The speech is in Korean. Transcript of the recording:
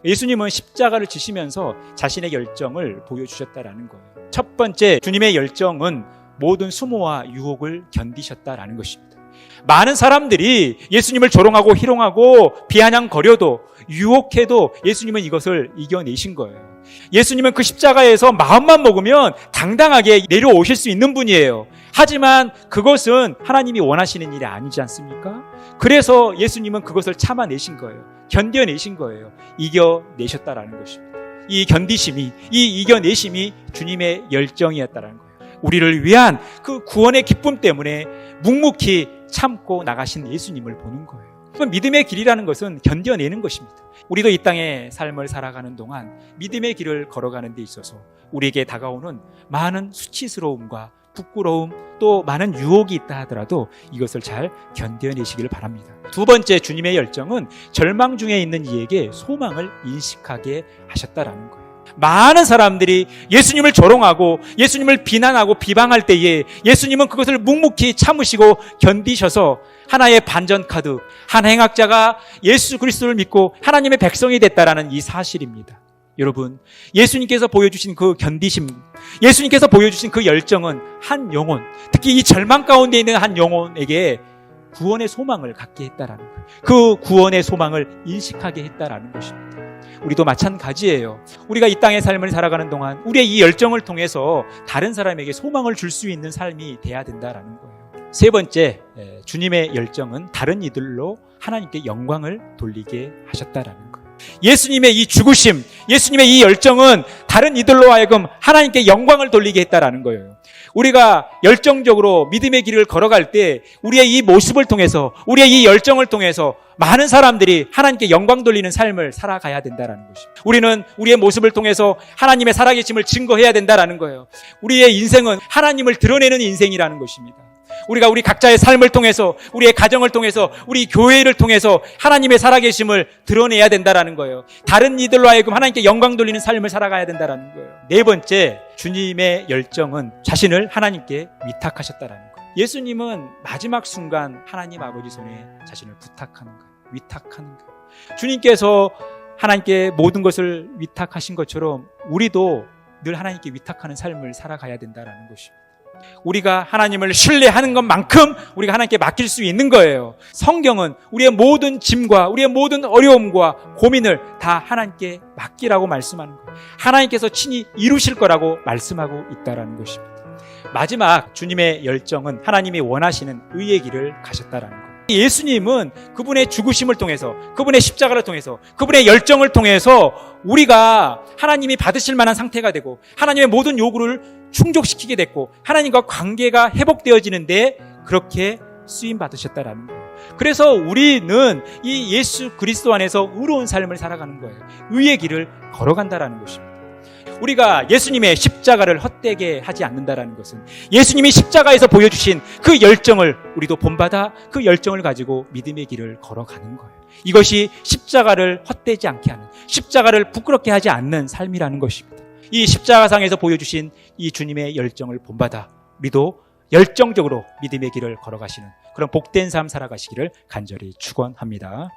예수님은 십자가를 지시면서 자신의 열정을 보여주셨다라는 거예요. 첫 번째, 주님의 열정은 모든 수모와 유혹을 견디셨다라는 것입니다. 많은 사람들이 예수님을 조롱하고 희롱하고 비아냥거려도 유혹해도 예수님은 이것을 이겨내신 거예요. 예수님은 그 십자가에서 마음만 먹으면 당당하게 내려오실 수 있는 분이에요. 하지만 그것은 하나님이 원하시는 일이 아니지 않습니까? 그래서 예수님은 그것을 참아내신 거예요. 견뎌내신 거예요. 이겨내셨다라는 것입니다. 이 견디심이, 이 이겨내심이 주님의 열정이었다는 거예요. 우리를 위한 그 구원의 기쁨 때문에 묵묵히 참고 나가신 예수님을 보는 거예요. 믿음의 길이라는 것은 견뎌내는 것입니다. 우리도 이 땅의 삶을 살아가는 동안 믿음의 길을 걸어가는 데 있어서 우리에게 다가오는 많은 수치스러움과 부끄러움, 또 많은 유혹이 있다 하더라도 이것을 잘 견뎌내시길 바랍니다. 두 번째, 주님의 열정은 절망 중에 있는 이에게 소망을 인식하게 하셨다라는 거예요. 많은 사람들이 예수님을 조롱하고 예수님을 비난하고 비방할 때에 예수님은 그것을 묵묵히 참으시고 견디셔서 하나의 반전 카드, 한 행악자가 예수 그리스도를 믿고 하나님의 백성이 됐다라는 이 사실입니다. 여러분, 예수님께서 보여주신 그 견디심, 예수님께서 보여주신 그 열정은 한 영혼, 특히 이 절망 가운데 있는 한 영혼에게 구원의 소망을 갖게 했다라는 거예요. 그 구원의 소망을 인식하게 했다라는 것입니다. 우리도 마찬가지예요. 우리가 이 땅의 삶을 살아가는 동안 우리의 이 열정을 통해서 다른 사람에게 소망을 줄 수 있는 삶이 돼야 된다라는 거예요. 세 번째, 주님의 열정은 다른 이들로 하나님께 영광을 돌리게 하셨다라는 거예요. 예수님의 이 죽으심, 예수님의 이 열정은 다른 이들로 하여금 하나님께 영광을 돌리게 했다라는 거예요. 우리가 열정적으로 믿음의 길을 걸어갈 때 우리의 이 모습을 통해서, 우리의 이 열정을 통해서 많은 사람들이 하나님께 영광 돌리는 삶을 살아가야 된다는 것입니다. 우리는 우리의 모습을 통해서 하나님의 살아계심을 증거해야 된다는 거예요. 우리의 인생은 하나님을 드러내는 인생이라는 것입니다. 우리가 우리 각자의 삶을 통해서, 우리의 가정을 통해서, 우리 교회를 통해서 하나님의 살아계심을 드러내야 된다는 거예요. 다른 이들로 하여금 하나님께 영광 돌리는 삶을 살아가야 된다는 거예요. 네 번째, 주님의 열정은 자신을 하나님께 위탁하셨다는 거예요. 예수님은 마지막 순간 하나님 아버지 손에 자신을 부탁하는 거예요. 위탁하는 거예요. 주님께서 하나님께 모든 것을 위탁하신 것처럼 우리도 늘 하나님께 위탁하는 삶을 살아가야 된다는 것입니다. 우리가 하나님을 신뢰하는 것만큼 우리가 하나님께 맡길 수 있는 거예요. 성경은 우리의 모든 짐과 우리의 모든 어려움과 고민을 다 하나님께 맡기라고 말씀하는 거예요. 하나님께서 친히 이루실 거라고 말씀하고 있다는 것입니다. 마지막, 주님의 열정은 하나님이 원하시는 의의 길을 가셨다는 거예요. 예수님은 그분의 죽으심을 통해서, 그분의 십자가를 통해서, 그분의 열정을 통해서 우리가 하나님이 받으실 만한 상태가 되고 하나님의 모든 요구를 충족시키게 됐고 하나님과 관계가 회복되어지는데 그렇게 쓰임받으셨다라는 거예요. 그래서 우리는 이 예수 그리스도 안에서 의로운 삶을 살아가는 거예요. 의의 길을 걸어간다라는 것입니다. 우리가 예수님의 십자가를 헛되게 하지 않는다라는 것은 예수님이 십자가에서 보여주신 그 열정을 우리도 본받아 그 열정을 가지고 믿음의 길을 걸어가는 거예요. 이것이 십자가를 헛되지 않게 하는, 십자가를 부끄럽게 하지 않는 삶이라는 것입니다. 이 십자가상에서 보여주신 이 주님의 열정을 본받아 우리도 열정적으로 믿음의 길을 걸어가시는 그런 복된 삶 살아가시기를 간절히 축원합니다.